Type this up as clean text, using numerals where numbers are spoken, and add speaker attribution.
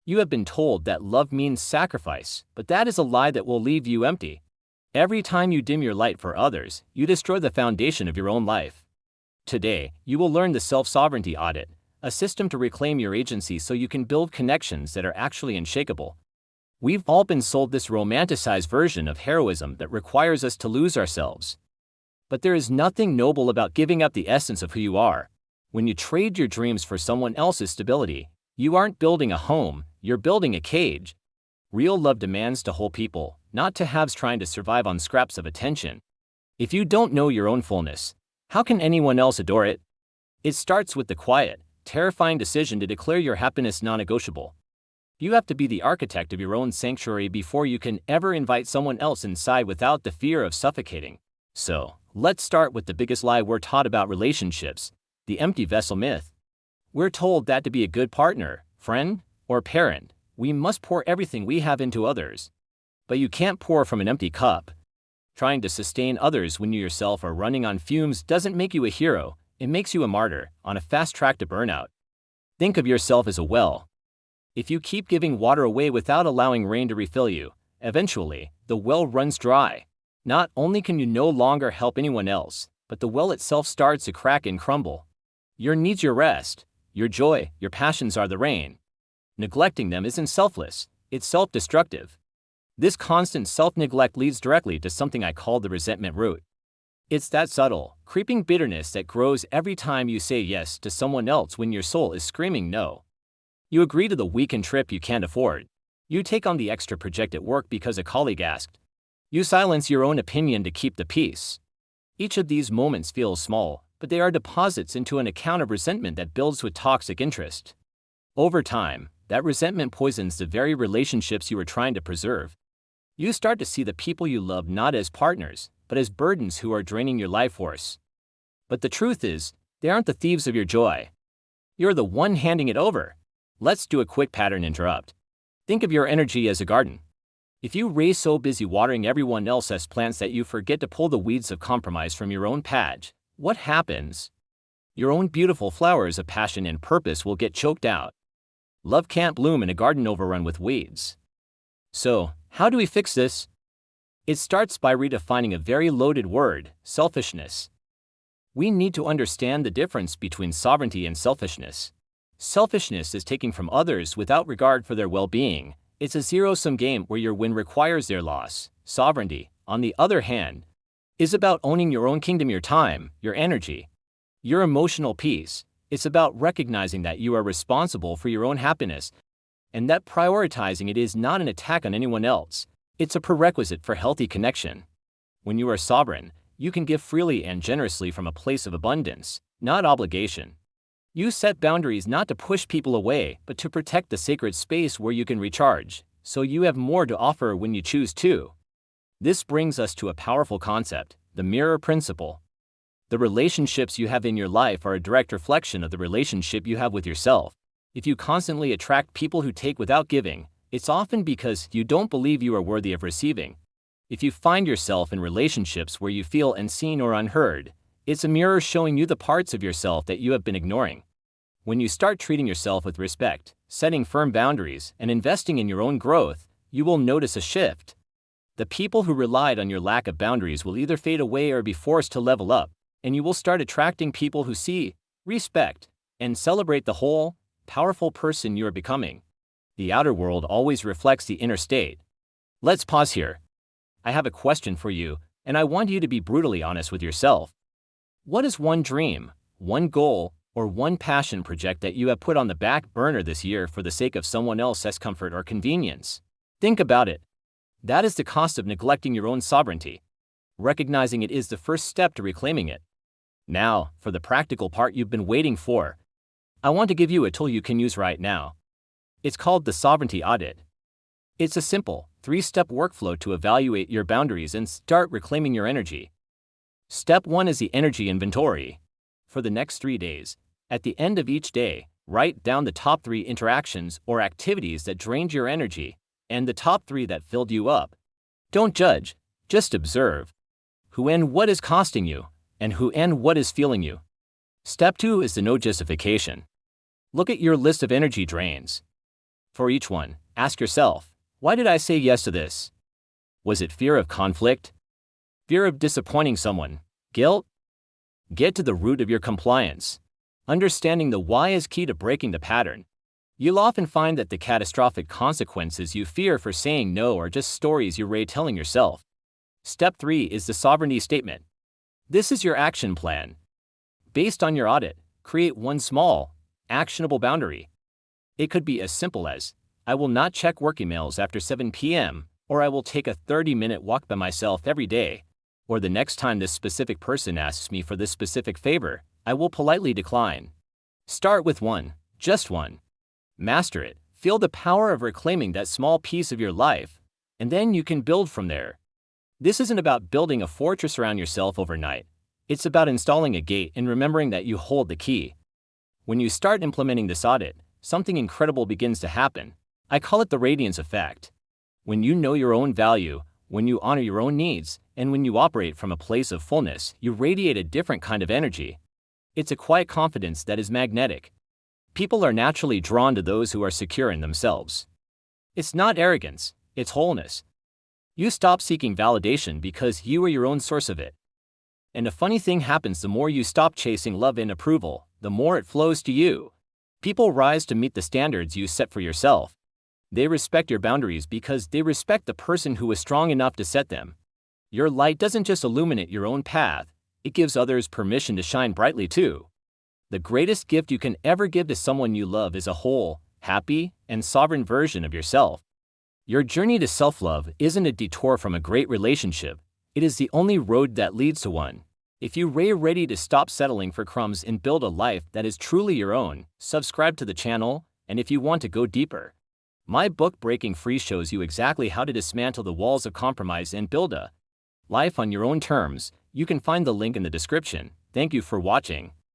Speaker 1: You have been told that love means sacrifice, but that is a lie that will leave you empty. Every time you dim your light for others, you destroy the foundation of your own life. Today, you will learn the self-sovereignty audit, a system to reclaim your agency so you can build connections that are actually unshakable. We've all been sold this romanticized version of heroism that requires us to lose ourselves. But there is nothing noble about giving up the essence of who you are. When you trade your dreams for someone else's stability, you aren't building a home, you're building a cage. Real love demands to whole people, not to halves trying to survive on scraps of attention. If you don't know your own fullness, how can anyone else adore it? It starts with the quiet, terrifying decision to declare your happiness non-negotiable. You have to be the architect of your own sanctuary before you can ever invite someone else inside without the fear of suffocating. So, let's start with the biggest lie we're taught about relationships, the empty vessel myth. We're told that to be a good partner, friend, or parent, we must pour everything we have into others. But you can't pour from an empty cup. Trying to sustain others when you yourself are running on fumes doesn't make you a hero, it makes you a martyr, on a fast track to burnout. Think of yourself as a well. If you keep giving water away without allowing rain to refill you, eventually, the well runs dry. Not only can you no longer help anyone else, but the well itself starts to crack and crumble. Your needs your rest, your joy, your passions are the rain. Neglecting them isn't selfless, it's self-destructive. This constant self-neglect leads directly to something I call the resentment root. It's that subtle, creeping bitterness that grows every time you say yes to someone else when your soul is screaming no. You agree to the weekend trip you can't afford. You take on the extra project at work because a colleague asked. You silence your own opinion to keep the peace. Each of these moments feels small, but they are deposits into an account of resentment that builds with toxic interest. Over time, that resentment poisons the very relationships you are trying to preserve. You start to see the people you love not as partners, but as burdens who are draining your life force. But the truth is, they aren't the thieves of your joy. You're the one handing it over. Let's do a quick pattern interrupt. Think of your energy as a garden. If you race so busy watering everyone else's plants that you forget to pull the weeds of compromise from your own patch, what happens? Your own beautiful flowers of passion and purpose will get choked out. Love can't bloom in a garden overrun with weeds. So, how do we fix this? It starts by redefining a very loaded word, selfishness. We need to understand the difference between sovereignty and selfishness. Selfishness is taking from others without regard for their well-being. It's a zero-sum game where your win requires their loss. Sovereignty, on the other hand, is about owning your own kingdom, your time, your energy, your emotional peace. It's about recognizing that you are responsible for your own happiness, and that prioritizing it is not an attack on anyone else. It's a prerequisite for healthy connection. When you are sovereign, you can give freely and generously from a place of abundance, not obligation. You set boundaries not to push people away, but to protect the sacred space where you can recharge, so you have more to offer when you choose to. This brings us to a powerful concept, the mirror principle. The relationships you have in your life are a direct reflection of the relationship you have with yourself. If you constantly attract people who take without giving, it's often because you don't believe you are worthy of receiving. If you find yourself in relationships where you feel unseen or unheard, it's a mirror showing you the parts of yourself that you have been ignoring. When you start treating yourself with respect, setting firm boundaries, and investing in your own growth, you will notice a shift. The people who relied on your lack of boundaries will either fade away or be forced to level up, and you will start attracting people who see, respect, and celebrate the whole, powerful person you are becoming. The outer world always reflects the inner state. Let's pause here. I have a question for you, and I want you to be brutally honest with yourself. What is one dream, one goal, or one passion project that you have put on the back burner this year for the sake of someone else's comfort or convenience? Think about it. That is the cost of neglecting your own sovereignty. Recognizing it is the first step to reclaiming it. Now, for the practical part you've been waiting for. I want to give you a tool you can use right now. It's called the Sovereignty Audit. It's a simple, 3-step workflow to evaluate your boundaries and start reclaiming your energy. Step 1 is the energy inventory. For the next 3 days, at the end of each day, write down the top 3 interactions or activities that drained your energy and the top 3 that filled you up. Don't judge, just observe. Who and what is costing you, and who and what is fueling you. Step 2 is the no justification. Look at your list of energy drains. For each one, ask yourself, why did I say yes to this? Was it fear of conflict? Fear of disappointing someone? Guilt? Get to the root of your compliance. Understanding the why is key to breaking the pattern. You'll often find that the catastrophic consequences you fear for saying no are just stories you're retelling yourself. Step 3 is the sovereignty statement. This is your action plan. Based on your audit, create one small, actionable boundary. It could be as simple as, I will not check work emails after 7 p.m., or I will take a 30-minute walk by myself every day, or the next time this specific person asks me for this specific favor, I will politely decline. Start with one, just one. Master it, feel the power of reclaiming that small piece of your life, and then you can build from there. This isn't about building a fortress around yourself overnight. It's about installing a gate and remembering that you hold the key. When you start implementing this audit, something incredible begins to happen. I call it the radiance effect. When you know your own value, when you honor your own needs, and when you operate from a place of fullness, you radiate a different kind of energy. It's a quiet confidence that is magnetic. People are naturally drawn to those who are secure in themselves. It's not arrogance, it's wholeness. You stop seeking validation because you are your own source of it. And a funny thing happens the more you stop chasing love and approval, the more it flows to you. People rise to meet the standards you set for yourself. They respect your boundaries because they respect the person who was strong enough to set them. Your light doesn't just illuminate your own path, it gives others permission to shine brightly too. The greatest gift you can ever give to someone you love is a whole, happy, and sovereign version of yourself. Your journey to self-love isn't a detour from a great relationship, it is the only road that leads to one. If you're ready to stop settling for crumbs and build a life that is truly your own, subscribe to the channel, and if you want to go deeper, my book Breaking Free shows you exactly how to dismantle the walls of compromise and build a life on your own terms. You can find the link in the description. Thank you for watching.